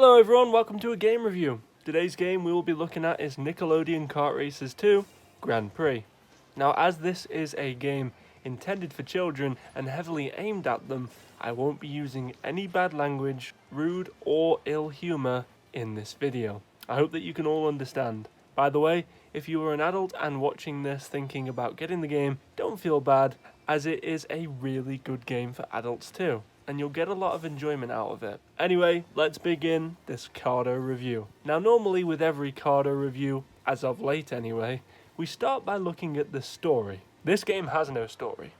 Hello everyone, welcome to a game review. Today's game we will be looking at is Nickelodeon Kart Racers 2 Grand Prix. Now, as this is a game intended for children and heavily aimed at them, I won't be using any bad language, rude or ill humour in this video. I hope that you can all understand. By the way, if you are an adult and watching this thinking about getting the game, don't feel bad, as it is a really good game for adults too, and you'll get a lot of enjoyment out of it. Anyway, let's begin this Cardo review. Now, normally with every Cardo review, as of late anyway, we start by looking at the story. This game has no story.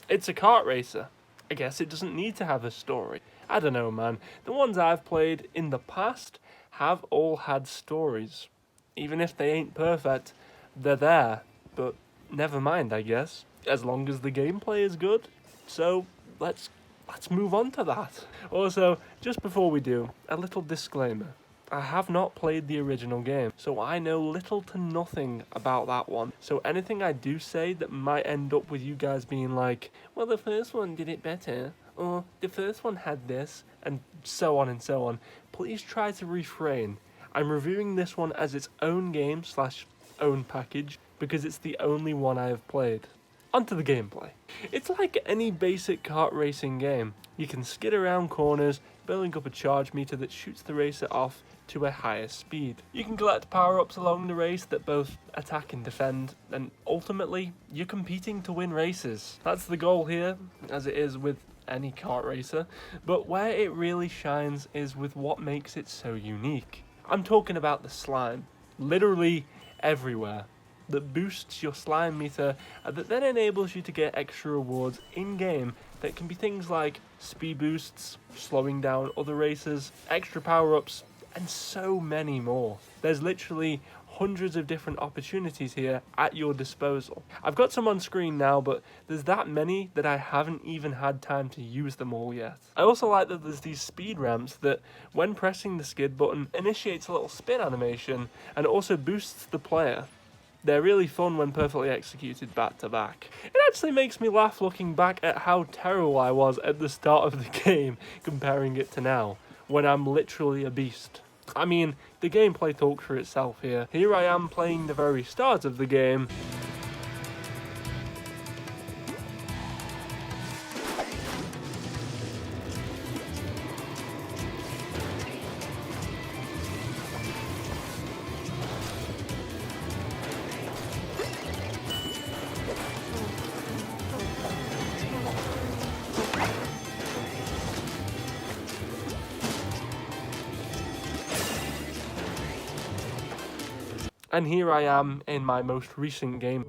It's a kart racer. I guess it doesn't need to have a story. I don't know, man. The ones I've played in the past have all had stories. Even if they ain't perfect, they're there. But never mind, I guess. As long as the gameplay is good. So, let's move on to that. Also, just before we do, a little disclaimer. I have not played the original game, so I know little to nothing about that one. So anything I do say that might end up with you guys being like, well, the first one did it better, or the first one had this, and so on and so on, please try to refrain. I'm reviewing this one as its own game / own package, because it's the only one I have played. Onto the gameplay. It's like any basic kart racing game. You can skid around corners, building up a charge meter that shoots the racer off to a higher speed. You can collect power-ups along the race that both attack and defend, and ultimately, you're competing to win races. That's the goal here, as it is with any kart racer, but where it really shines is with what makes it so unique. I'm talking about the slime. Literally everywhere. That boosts your slime meter and that then enables you to get extra rewards in-game that can be things like speed boosts, slowing down other racers, extra power-ups, and so many more. There's literally hundreds of different opportunities here at your disposal. I've got some on screen now, but there's that many that I haven't even had time to use them all yet. I also like that there's these speed ramps that, when pressing the skid button, initiates a little spin animation and also boosts the player. They're really fun when perfectly executed back to back. It actually makes me laugh looking back at how terrible I was at the start of the game comparing it to now, when I'm literally a beast. I mean, the gameplay talks for itself here. Here I am playing the very start of the game, and here I am in my most recent game.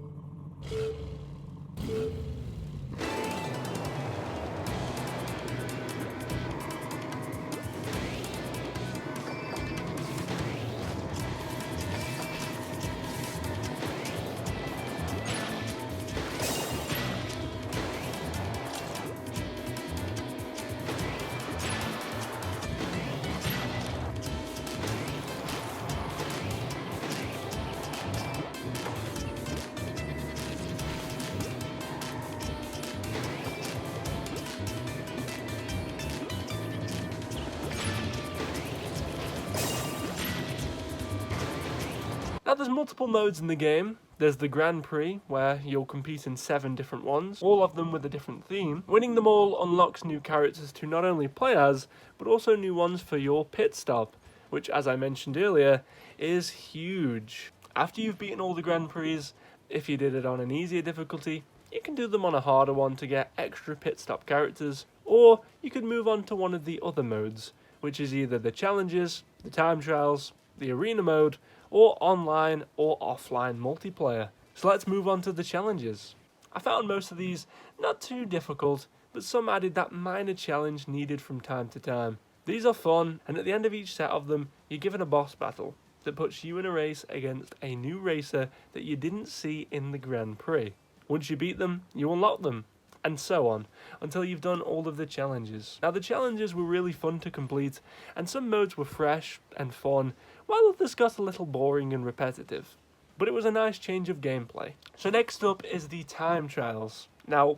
Now, there's multiple modes in the game. There's the Grand Prix, where you'll compete in 7 different ones, all of them with a different theme. Winning them all unlocks new characters to not only play as, but also new ones for your pit stop, which, as I mentioned earlier, is huge. After you've beaten all the Grand Prix, if you did it on an easier difficulty, you can do them on a harder one to get extra pit stop characters, or you could move on to one of the other modes, which is either the challenges, the time trials, the arena mode, or online or offline multiplayer. So let's move on to the challenges. I found most of these not too difficult, but some added that minor challenge needed from time to time. These are fun, and at the end of each set of them, you're given a boss battle that puts you in a race against a new racer that you didn't see in the Grand Prix. Once you beat them, you unlock them, and so on, until you've done all of the challenges. Now, the challenges were really fun to complete, and some modes were fresh and fun, while others got a little boring and repetitive. But it was a nice change of gameplay. So next up is the time trials. Now,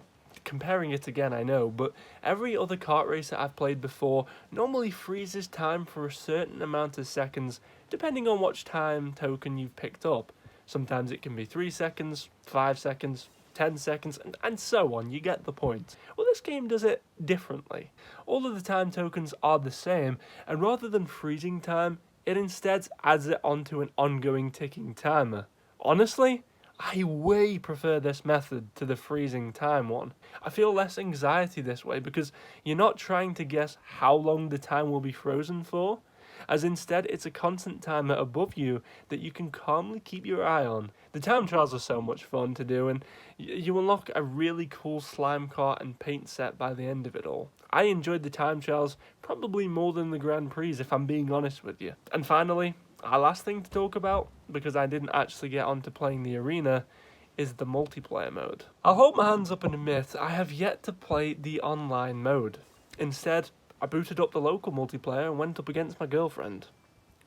comparing it again, I know, but every other kart racer I've played before normally freezes time for a certain amount of seconds, depending on which time token you've picked up. Sometimes it can be 3 seconds, 5 seconds, 10 seconds, and so on, you get the point. Well, this game does it differently. All of the time tokens are the same, and rather than freezing time, it instead adds it onto an ongoing ticking timer. Honestly, I way prefer this method to the freezing time one. I feel less anxiety this way because you're not trying to guess how long the time will be frozen for, as instead it's a constant timer above you that you can calmly keep your eye on. The time trials are so much fun to do, and you unlock a really cool slime cart and paint set by the end of it all. I enjoyed the time trials probably more than the Grand Prix, if I'm being honest with you. And finally, our last thing to talk about, because I didn't actually get onto playing the arena, is the multiplayer mode. I'll hold my hands up and admit I have yet to play the online mode. Instead, I booted up the local multiplayer and went up against my girlfriend.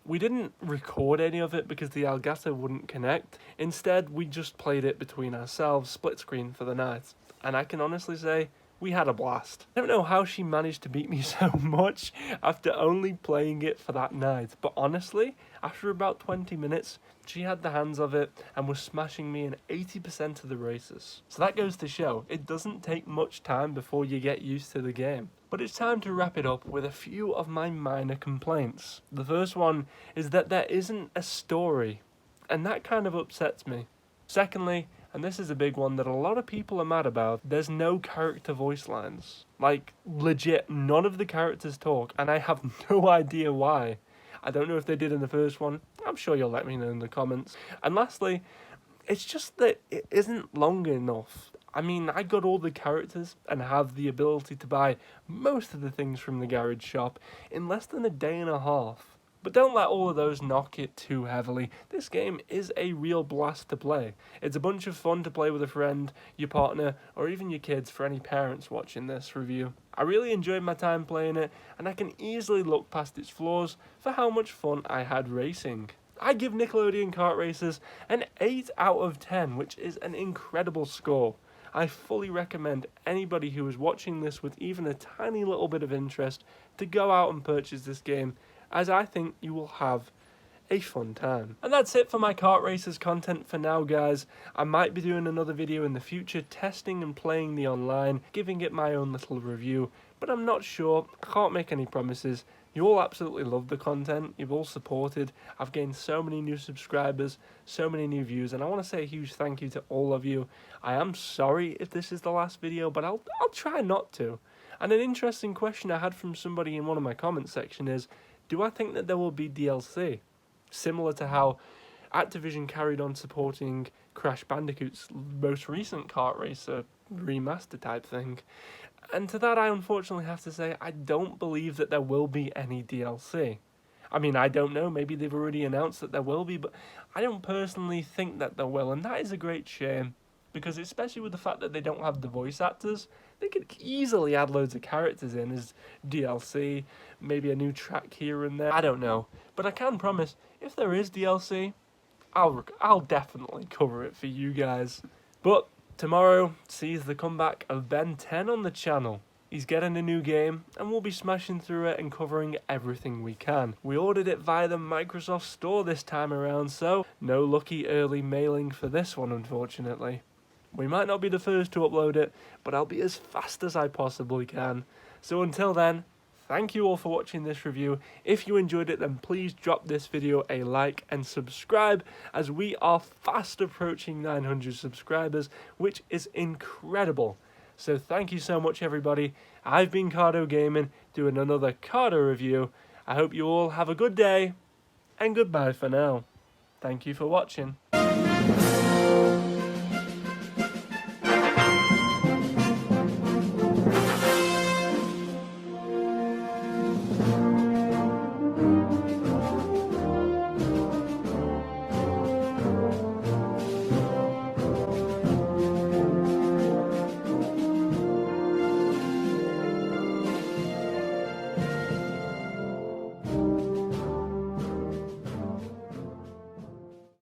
We didn't record any of it because the Elgato wouldn't connect. Instead, we just played it between ourselves, split screen for the night. And I can honestly say, we had a blast. I don't know how she managed to beat me so much after only playing it for that night, but honestly, after about 20 minutes, she had the hands of it and was smashing me in 80% of the races. So that goes to show, it doesn't take much time before you get used to the game. But it's time to wrap it up with a few of my minor complaints. The first one is that there isn't a story, and that kind of upsets me. Secondly, and this is a big one that a lot of people are mad about, there's no character voice lines. Like, legit, none of the characters talk, and I have no idea why. I don't know if they did in the first one. I'm sure you'll let me know in the comments. And lastly, it's just that it isn't long enough. I mean, I got all the characters and have the ability to buy most of the things from the garage shop in less than a day and a half. But don't let all of those knock it too heavily. This game is a real blast to play. It's a bunch of fun to play with a friend, your partner, or even your kids for any parents watching this review. I really enjoyed my time playing it, and I can easily look past its flaws for how much fun I had racing. I give Nickelodeon Kart Racers an 8 out of 10, which is an incredible score. I fully recommend anybody who is watching this with even a tiny little bit of interest to go out and purchase this game, as I think you will have a fun time. And that's it for my Kart Racers content for now, guys. I might be doing another video in the future testing and playing the online, giving it my own little review, but I'm not sure. I can't make any promises. You all absolutely love the content, you've all supported, I've gained so many new subscribers, so many new views, and I want to say a huge thank you to all of you. I am sorry if this is the last video, but I'll try not to. And an interesting question I had from somebody in one of my comment section is, do I think that there will be DLC? Similar to how Activision carried on supporting Crash Bandicoot's most recent kart racer remaster type thing. And to that I unfortunately have to say I don't believe that there will be any DLC. I mean, I don't know, maybe they've already announced that there will be, but I don't personally think that there will, and that is a great shame. Because especially with the fact that they don't have the voice actors, they could easily add loads of characters in as DLC, maybe a new track here and there, I don't know. But I can promise, if there is DLC, I'll definitely cover it for you guys. But tomorrow sees the comeback of Ben 10 on the channel. He's getting a new game, and we'll be smashing through it and covering everything we can. We ordered it via the Microsoft Store this time around, so no lucky early mailing for this one, unfortunately. We might not be the first to upload it, but I'll be as fast as I possibly can. So until then, thank you all for watching this review. If you enjoyed it, then please drop this video a like and subscribe, as we are fast approaching 900 subscribers, which is incredible. So thank you so much, everybody. I've been Cardo Gaming, doing another Cardo review. I hope you all have a good day, and goodbye for now. Thank you for watching.